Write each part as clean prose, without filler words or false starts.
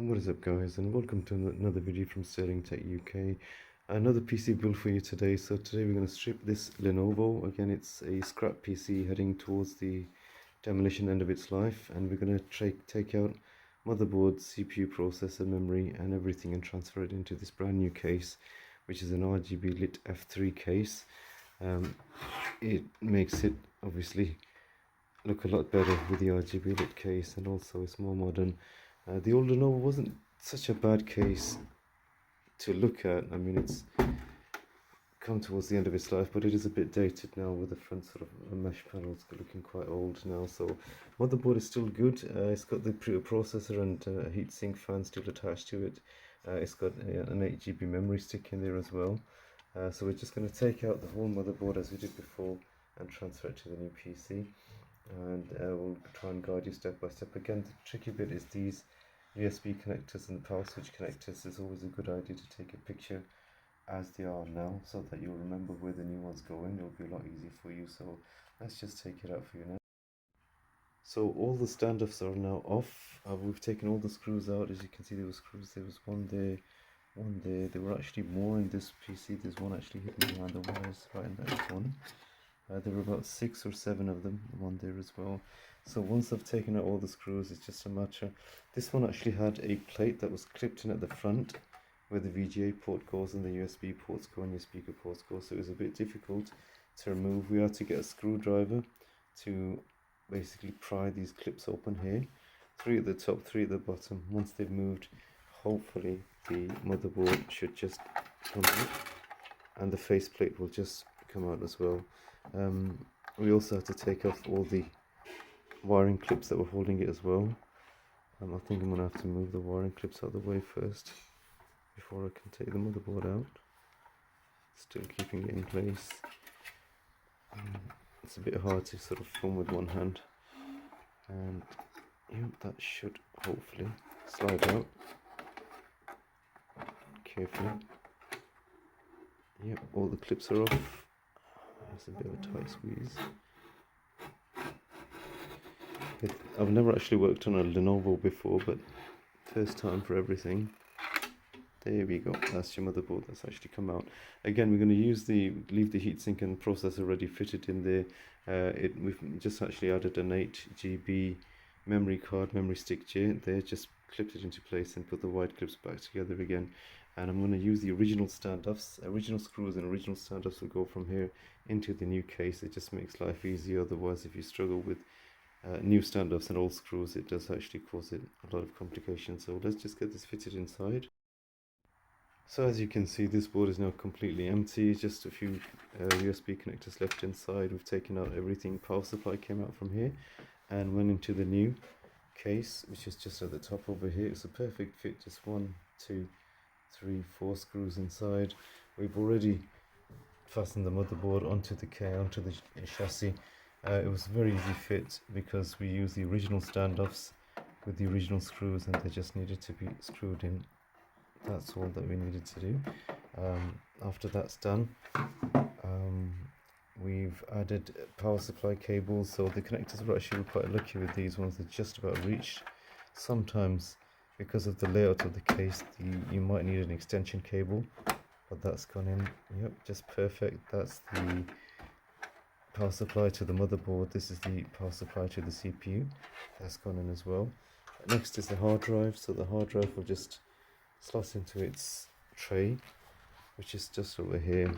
What is up, guys, and welcome to another video from Sterling Tech UK. Another PC build for you today. So today we're going to strip this Lenovo. Again, it's a scrap PC heading towards the demolition end of its life, and we're going to take out motherboard, CPU, processor, memory and everything and transfer it into this brand new case, which is an RGB lit F3 case. It makes it obviously look a lot better with the RGB lit case, and also it's more modern. The old Lenovo wasn't such a bad case to look at. I mean, it's come towards the end of its life, but it is a bit dated now, with the front sort of mesh panels looking quite old now. So motherboard is still good. It's got the processor and a heatsink fan still attached to it. It's got an 8 GB memory stick in there as well. So we're just going to take out the whole motherboard as we did before and transfer it to the new PC. And we'll try and guide you step by step. Again, the tricky bit is these USB connectors and power switch connectors. It's always a good idea to take a picture as they are now, so that you'll remember where the new ones go in. It'll be a lot easier for you. So let's just take it out for you now. So all the standoffs are now off. We've taken all the screws out. As you can see, there were screws. There was one there, one there. There were actually more in this PC. There's one actually hidden behind the wires right in that one. There were about 6 or 7 of them, one there as well. So once I've taken out all the screws, it's just a matter. This one actually had a plate that was clipped in at the front, where the VGA port goes and the USB ports go and your speaker ports go. So it was a bit difficult to remove. We had to get a screwdriver to basically pry these clips open here. 3 at the top, 3 at the bottom. Once they've moved, hopefully the motherboard should just come out, and the faceplate will just come out as well. We also had to take off all the wiring clips that were holding it as well. I think I'm going to have to move the wiring clips out of the way first before I can take the motherboard out. Still keeping it in place. It's a bit hard to sort of film with one hand, and yeah, that should hopefully slide out carefully. Yep, all the clips are off. It's a bit of a tight squeeze. I've never actually worked on a Lenovo before, but first time for everything. There we go. That's your motherboard that's actually come out. Again, we're going to leave the heatsink and processor already fitted in there. We've just actually added an 8 GB memory stick there. Just clipped it into place and put the wide clips back together again. And I'm going to use the original standoffs. Original screws and original standoffs will go from here into the new case. It just makes life easier. Otherwise, if you struggle with new standoffs and old screws, it does actually cause it a lot of complications. So let's just get this fitted inside. So as you can see, this board is now completely empty. Just a few USB connectors left inside. We've taken out everything. Power supply came out from here and went into the new case, which is just at the top over here. It's a perfect fit. Just 1, 2, 3, 4 screws inside. We've already fastened the motherboard onto the chassis. It was a very easy fit because we used the original standoffs with the original screws, and they just needed to be screwed in. That's all that we needed to do. After that's done, we've added power supply cables. So the connectors were actually quite lucky with these ones. They just about reached. Sometimes, because of the layout of the case, you might need an extension cable, but that's gone in. Yep, just perfect. That's the power supply to the motherboard. This is the power supply to the CPU. That's gone in as well. Next is the hard drive. So the hard drive will just slot into its tray, which is just over here.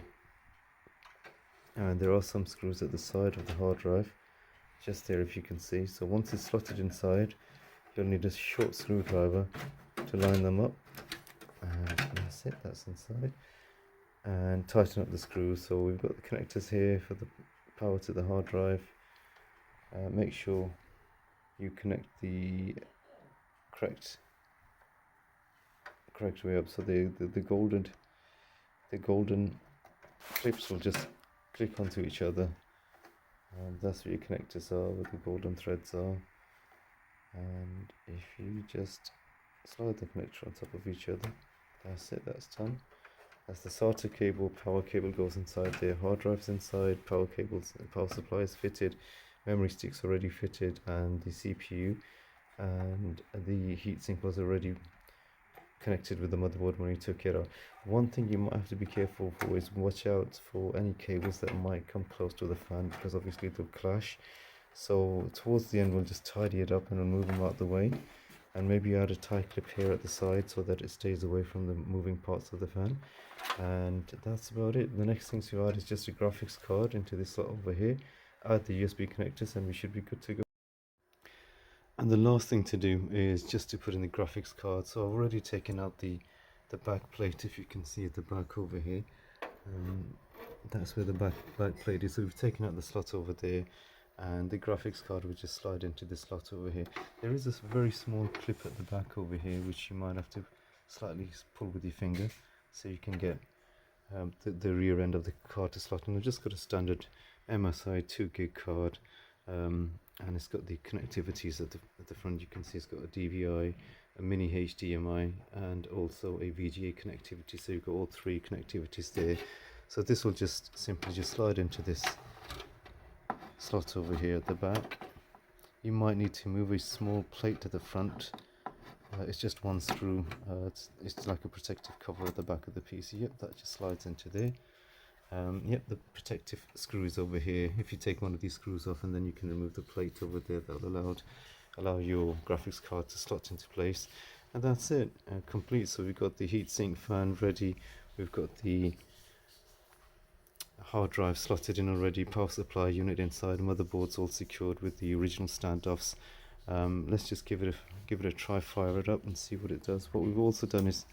And there are some screws at the side of the hard drive, just there if you can see. So once it's slotted inside, you'll need a short screwdriver to line them up, and that's it, that's inside. And tighten up the screws. So we've got the connectors here for the power to the hard drive. Make sure you connect the correct way up, so the golden clips will just click onto each other, and that's where your connectors are, where the golden threads are. And if you just slide the connector on top of each other, that's it, that's done. That's the SATA cable. Power cable goes inside there, hard drives inside, power cables, power supply is fitted, memory sticks already fitted, and the CPU and the heatsink was already connected with the motherboard when you took it out. One thing you might have to be careful for is watch out for any cables that might come close to the fan, because obviously they'll clash. So towards the end we'll just tidy it up and remove them out the way, and maybe add a tie clip here at the side so that it stays away from the moving parts of the fan. And that's about it. The next thing to add is just a graphics card into this slot over here, add the USB connectors, and we should be good to go. And the last thing to do is just to put in the graphics card. So I've already taken out the back plate, if you can see at the back over here. That's where the back plate is. So we've taken out the slot over there, and the graphics card will just slide into the slot over here. There is this very small clip at the back over here which you might have to slightly pull with your finger so you can get the rear end of the card to slot in. I've just got a standard MSI 2 gig card, and it's got the connectivities at the front. You can see it's got a DVI, a mini HDMI, and also a VGA connectivity. So you've got all three connectivities there. So this will just simply just slide into this slot over here at the back. You might need to move a small plate to the front. It's just one screw. It's like a protective cover at the back of the PC. Yep, that just slides into there. Yep, the protective screw is over here. If you take one of these screws off, and then you can remove the plate over there, that'll allow your graphics card to slot into place. And that's it, complete. So we've got the heatsink fan ready, we've got the hard drive slotted in already, power supply unit inside, motherboard's all secured with the original standoffs. Let's just give it a try, fire it up and see what it does. What we've also done is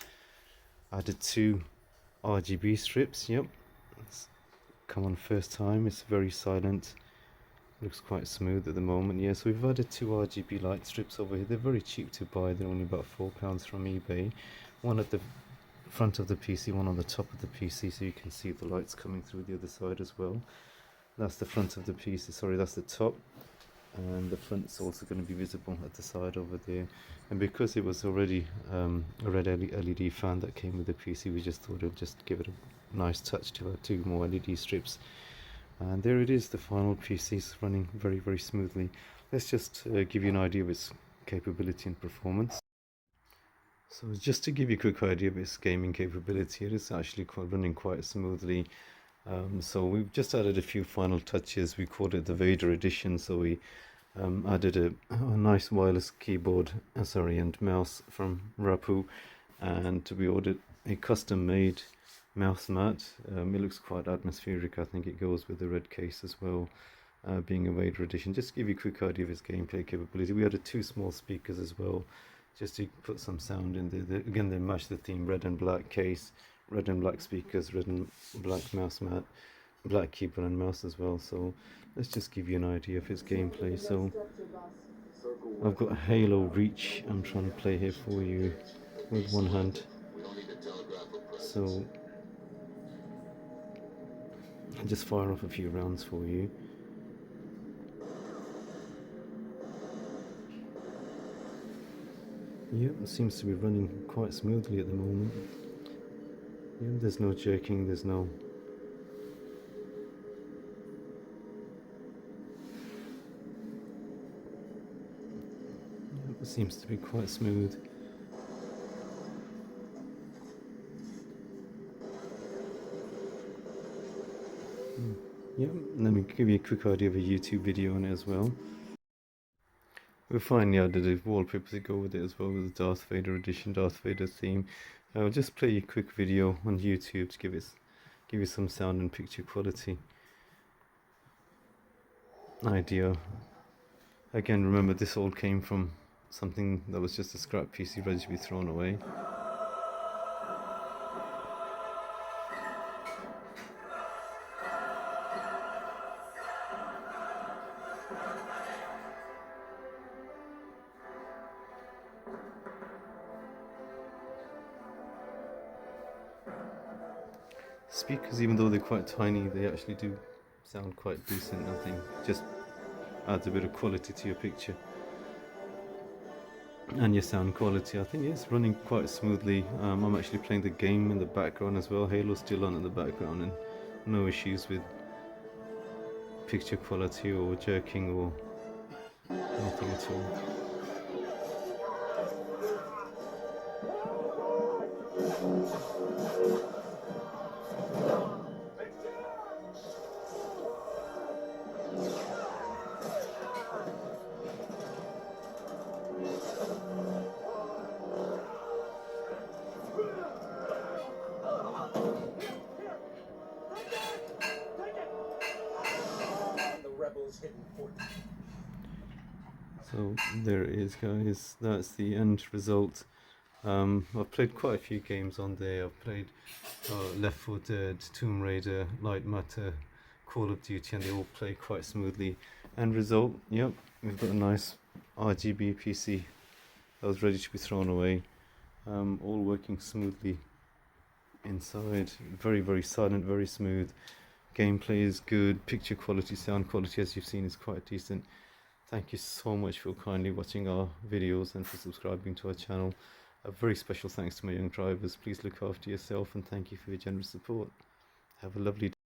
added 2 RGB strips. Yep, it's come on first time. It's very silent, looks quite smooth at the moment. Yeah, so we've added 2 RGB light strips over here. They're very cheap to buy, they're only about £4 from eBay. One at the front of the PC, one on the top of the PC, so you can see the lights coming through the other side as well. That's the front of the PC, sorry, that's the top, and the front's also going to be visible at the side over there. And because it was already a red LED fan that came with the PC, we just thought it'd just give it a nice touch to add 2 more LED strips. And there it is, the final PC is running very, very smoothly. Let's just give you an idea of its capability and performance. So just to give you a quick idea of its gaming capability, it is actually running quite smoothly. So we've just added a few final touches. We called it the Vader edition. So we added a nice wireless keyboard, and mouse from Rapu, and we ordered a custom-made mouse mat. It looks quite atmospheric. I think it goes with the red case as well, being a Vader edition. Just to give you a quick idea of its gameplay capability, we added 2 small speakers as well, just to put some sound in there. Again, they match the theme: red and black case, red and black speakers, red and black mouse mat, black keyboard and mouse as well. So let's just give you an idea of its gameplay. So I've got Halo Reach. I'm trying to play here for you with one hand. So I'll just fire off a few rounds for you. Yep, it seems to be running quite smoothly at the moment. Yeah, there's no jerking, there's no... Yep, it seems to be quite smooth. Yep, let me give you a quick idea of a YouTube video on it as well. We finally added a wallpaper to go with it as well, with the Darth Vader edition, Darth Vader theme. I'll just play a quick video on YouTube to give you some sound and picture quality idea. Again, remember, this all came from something that was just a scrap PC ready to be thrown away. Speakers, even though they're quite tiny, they actually do sound quite decent. I think just adds a bit of quality to your picture and your sound quality. I think it's running quite smoothly. I'm actually playing the game in the background as well. Halo's still on in the background, and no issues with picture quality or jerking or anything at all. So there it is, guys. That's the end result. I've played quite a few games on there. I've played Left 4 Dead, Tomb Raider, Light Matter, Call of Duty, and they all play quite smoothly. End result, yep, we've got a nice RGB PC that was ready to be thrown away. All working smoothly inside. Very, very silent, very smooth. Gameplay is good. Picture quality, sound quality, as you've seen, is quite decent. Thank you so much for kindly watching our videos and for subscribing to our channel. A very special thanks to my young drivers. Please look after yourself and thank you for your generous support. Have a lovely day.